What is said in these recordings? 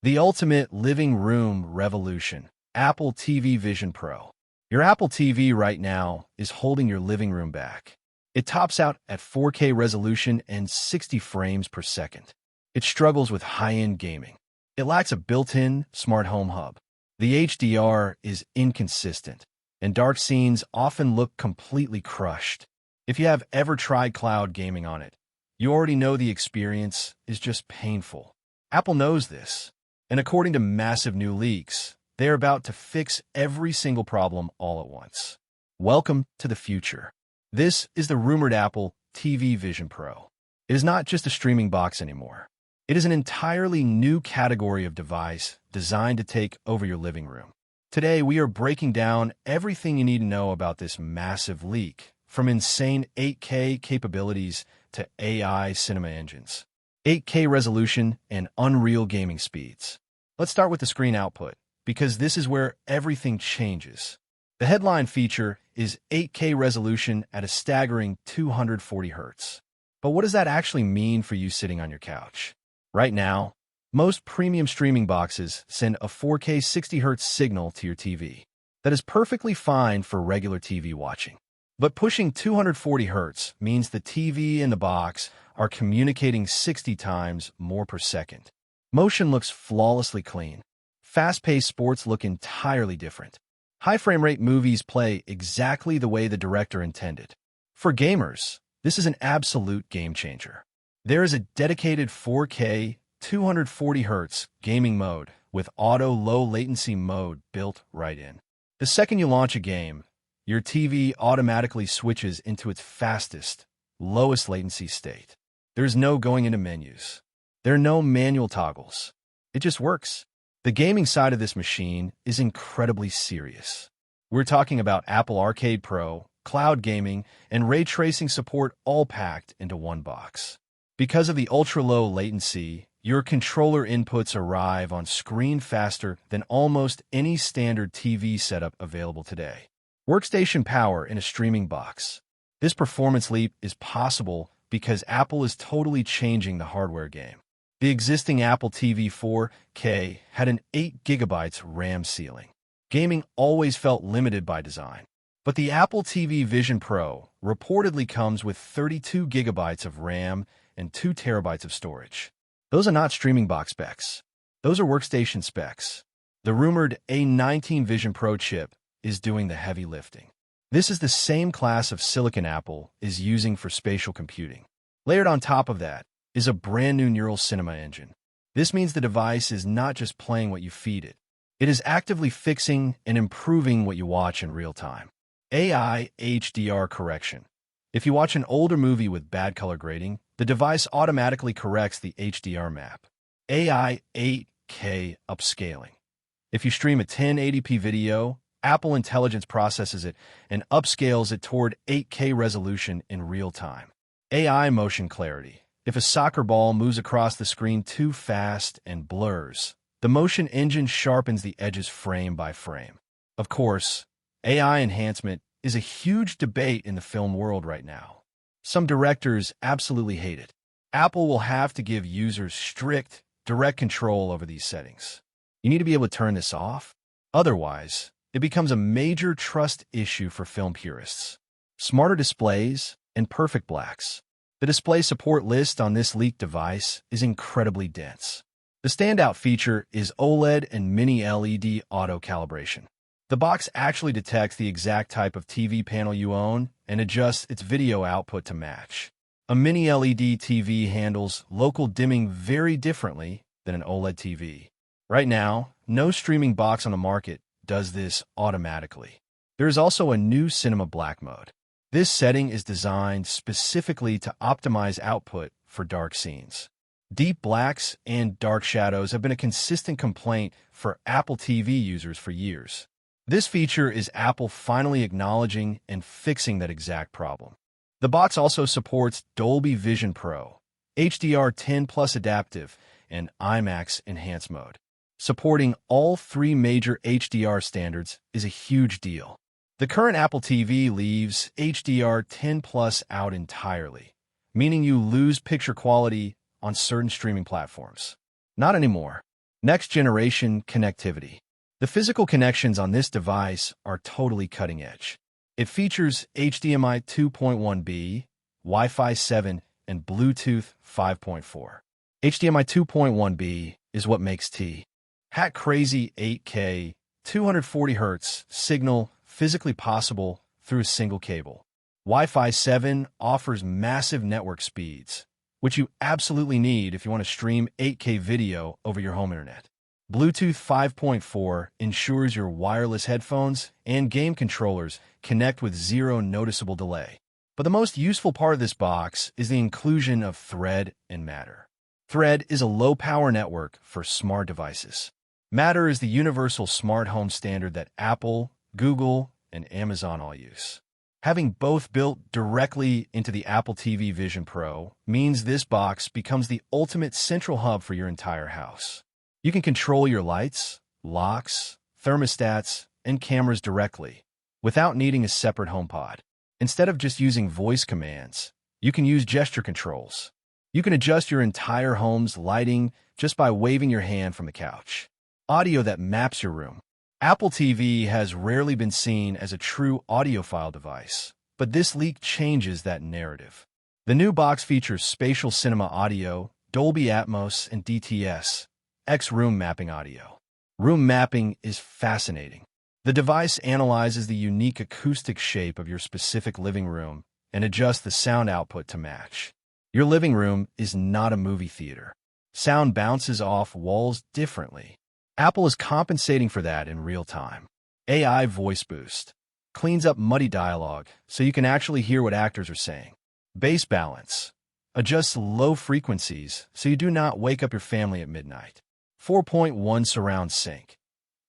The ultimate living room revolution, Apple TV Vision Pro. Your Apple TV right now is holding your living room back. It tops out at 4K resolution and 60 frames per second. It struggles with high-end gaming. It lacks a built-in smart home hub. The HDR is inconsistent, and dark scenes often look completely crushed. If you have ever tried cloud gaming on it, you already know the experience is just painful. Apple knows this, and according to massive new leaks, they're about to fix every single problem all at once. Welcome to the future. This is the rumored Apple TV Vision Pro. It is not just a streaming box anymore. It is an entirely new category of device designed to take over your living room. Today, we are breaking down everything you need to know about this massive leak, from insane 8K capabilities to AI cinema engines, 8K resolution, and unreal gaming speeds. Let's start with the screen output, because this is where everything changes. The headline feature is 8K resolution at a staggering 240 Hz. But what does that actually mean for you sitting on your couch? Right now, most premium streaming boxes send a 4K 60 Hz signal to your TV. That is perfectly fine for regular TV watching. But pushing 240 Hz means the TV and the box are communicating 60 times more per second. Motion looks flawlessly clean. Fast-paced sports look entirely different. High frame rate movies play exactly the way the director intended. For gamers, this is an absolute game changer. There is a dedicated 4K 240 Hz gaming mode with auto low latency mode built right in. The second you launch a game, your TV automatically switches into its fastest, lowest latency state. There's no going into menus. There are no manual toggles. It just works. The gaming side of this machine is incredibly serious. We're talking about Apple Arcade Pro, cloud gaming, and ray tracing support all packed into one box. Because of the ultra-low latency, your controller inputs arrive on screen faster than almost any standard TV setup available today. Workstation power in a streaming box. This performance leap is possible because Apple is totally changing the hardware game. The existing Apple TV 4K had an 8 GB RAM ceiling. Gaming always felt limited by design. But the Apple TV Vision Pro reportedly comes with 32 GB of RAM and 2 TB of storage. Those are not streaming box specs. Those are workstation specs. The rumored A19 Vision Pro chip is doing the heavy lifting. This is the same class of silicon Apple is using for spatial computing. Layered on top of that is a brand new neural cinema engine. This means the device is not just playing what you feed it. It is actively fixing and improving what you watch in real time. AI HDR correction. If you watch an older movie with bad color grading, the device automatically corrects the HDR map. AI 8K upscaling. If you stream a 1080p video, Apple Intelligence processes it and upscales it toward 8K resolution in real time. AI motion clarity. If a soccer ball moves across the screen too fast and blurs, the motion engine sharpens the edges frame by frame. Of course, AI enhancement is a huge debate in the film world right now. Some directors absolutely hate it. Apple will have to give users strict, direct control over these settings. You need to be able to turn this off. Otherwise, it becomes a major trust issue for film purists. Smarter displays and perfect blacks. The display support list on this leaked device is incredibly dense. The standout feature is OLED and mini LED auto calibration. The box actually detects the exact type of TV panel you own and adjusts its video output to match. A mini LED TV handles local dimming very differently than an OLED TV. Right now, no streaming box on the market does this automatically. There is also a new Cinema Black mode. This setting is designed specifically to optimize output for dark scenes. Deep blacks and dark shadows have been a consistent complaint for Apple TV users for years. This feature is Apple finally acknowledging and fixing that exact problem. The box also supports Dolby Vision Pro, HDR10 Plus Adaptive, and IMAX Enhanced mode. Supporting all three major HDR standards is a huge deal. The current Apple TV leaves HDR10 Plus out entirely, meaning you lose picture quality on certain streaming platforms. Not anymore. Next-generation connectivity. The physical connections on this device are totally cutting-edge. It features HDMI 2.1b, Wi-Fi 7, and Bluetooth 5.4. HDMI 2.1b is what makes hat crazy 8K, 240 Hz signal physically possible through a single cable. Wi-Fi 7 offers massive network speeds, which you absolutely need if you want to stream 8K video over your home internet. Bluetooth 5.4 ensures your wireless headphones and game controllers connect with zero noticeable delay. But the most useful part of this box is the inclusion of Thread and Matter. Thread is a low-power network for smart devices. Matter is the universal smart home standard that Apple, Google, and Amazon all use. Having both built directly into the Apple TV Vision Pro means this box becomes the ultimate central hub for your entire house. You can control your lights, locks, thermostats, and cameras directly without needing a separate HomePod. Instead of just using voice commands, you can use gesture controls. You can adjust your entire home's lighting just by waving your hand from the couch. Audio that maps your room. Apple TV has rarely been seen as a true audiophile device, but this leak changes that narrative. The new box features spatial cinema audio, Dolby Atmos, and DTS, X-room mapping audio. Room mapping is fascinating. The device analyzes the unique acoustic shape of your specific living room and adjusts the sound output to match. Your living room is not a movie theater. Sound bounces off walls differently. Apple is compensating for that in real time. AI Voice Boost cleans up muddy dialogue so you can actually hear what actors are saying. Bass Balance adjusts low frequencies so you do not wake up your family at midnight. 4.1 Surround Sync.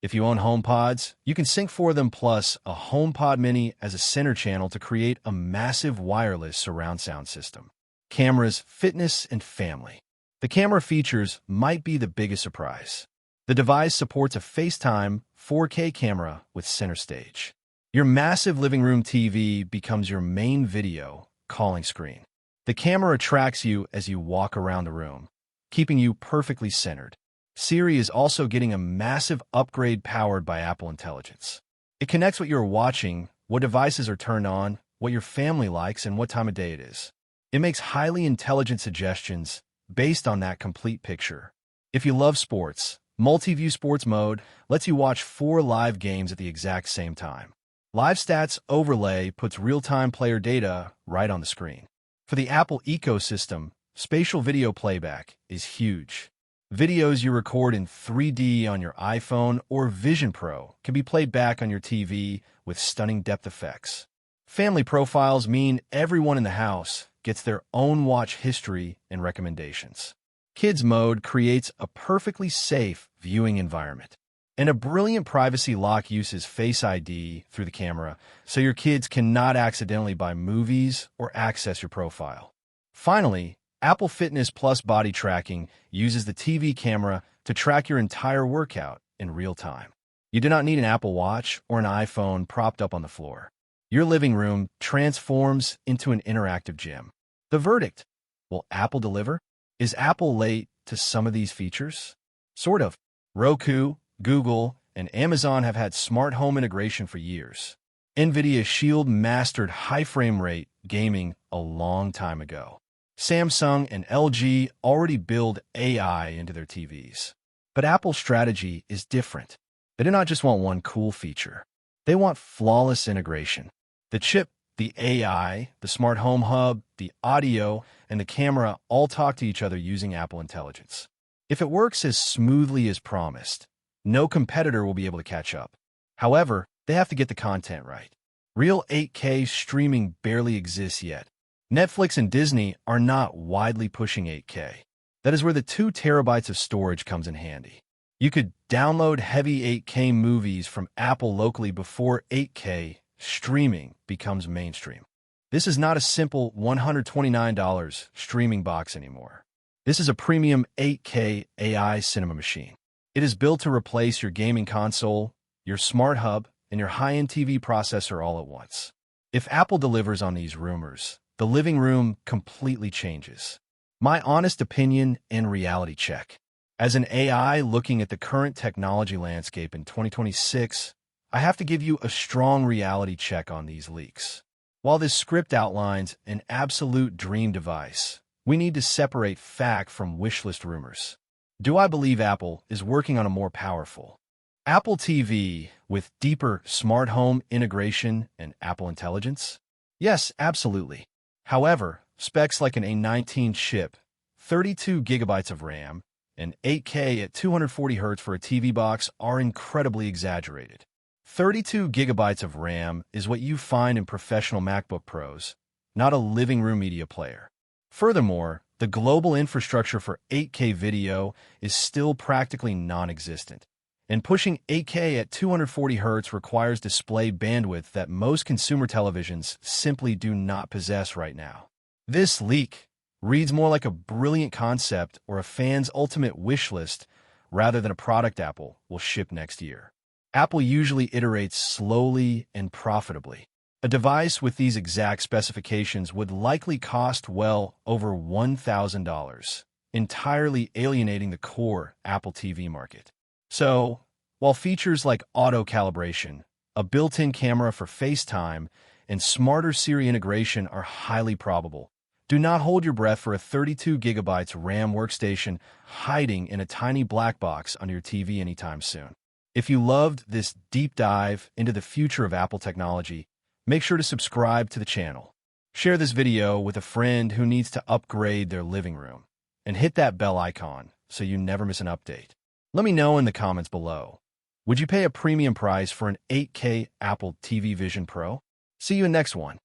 If you own HomePods, you can sync 4 of them plus a HomePod Mini as a center channel to create a massive wireless surround sound system. Cameras, fitness, and family. The camera features might be the biggest surprise. The device supports a FaceTime 4K camera with center stage. Your massive living room TV becomes your main video calling screen. The camera tracks you as you walk around the room, keeping you perfectly centered. Siri is also getting a massive upgrade powered by Apple Intelligence. It connects what you're watching, what devices are turned on, what your family likes, and what time of day it is. It makes highly intelligent suggestions based on that complete picture. If you love sports, Multi-View Sports Mode lets you watch 4 live games at the exact same time. Live Stats Overlay puts real-time player data right on the screen. For the Apple ecosystem, spatial video playback is huge. Videos you record in 3D on your iPhone or Vision Pro can be played back on your TV with stunning depth effects. Family profiles mean everyone in the house gets their own watch history and recommendations. Kids Mode creates a perfectly safe viewing environment. And a brilliant privacy lock uses Face ID through the camera so your kids cannot accidentally buy movies or access your profile. Finally, Apple Fitness Plus Body Tracking uses the TV camera to track your entire workout in real time. You do not need an Apple Watch or an iPhone propped up on the floor. Your living room transforms into an interactive gym. The verdict: will Apple deliver? Is Apple late to some of these features? Sort of. Roku, Google, and Amazon have had smart home integration for years. NVIDIA Shield mastered high frame rate gaming a long time ago. Samsung and LG already build AI into their TVs. But Apple's strategy is different. They do not just want one cool feature. They want flawless integration. The chip, the AI, the smart home hub, the audio, and the camera all talk to each other using Apple Intelligence. If it works as smoothly as promised, no competitor will be able to catch up. However, they have to get the content right. Real 8K streaming barely exists yet. Netflix and Disney are not widely pushing 8K. That is where the 2 terabytes of storage comes in handy. You could download heavy 8K movies from Apple locally before 8K streaming becomes mainstream. This is not a simple $129 streaming box anymore. This is a premium 8K AI cinema machine. It is built to replace your gaming console, your smart hub, and your high-end TV processor all at once. If Apple delivers on these rumors, the living room completely changes. My honest opinion and reality check. As an AI looking at the current technology landscape in 2026, I have to give you a strong reality check on these leaks. While this script outlines an absolute dream device, we need to separate fact from wishlist rumors. Do I believe Apple is working on a more powerful Apple TV with deeper smart home integration and Apple Intelligence? Yes, absolutely. However, specs like an A19 chip, 32 gigabytes of RAM, and 8K at 240 Hz for a TV box are incredibly exaggerated. 32 gigabytes of RAM is what you find in professional MacBook Pros, not a living room media player. Furthermore, the global infrastructure for 8K video is still practically non-existent, and pushing 8K at 240 Hz requires display bandwidth that most consumer televisions simply do not possess right now. This leak reads more like a brilliant concept or a fan's ultimate wish list rather than a product Apple will ship next year. Apple usually iterates slowly and profitably. A device with these exact specifications would likely cost well over $1,000, entirely alienating the core Apple TV market. So, while features like auto-calibration, a built-in camera for FaceTime, and smarter Siri integration are highly probable, do not hold your breath for a 32 gigabytes RAM workstation hiding in a tiny black box under your TV anytime soon. If you loved this deep dive into the future of Apple technology, make sure to subscribe to the channel. Share this video with a friend who needs to upgrade their living room, and hit that bell icon so you never miss an update. Let me know in the comments below. Would you pay a premium price for an 8K Apple TV Vision Pro? See you in next one.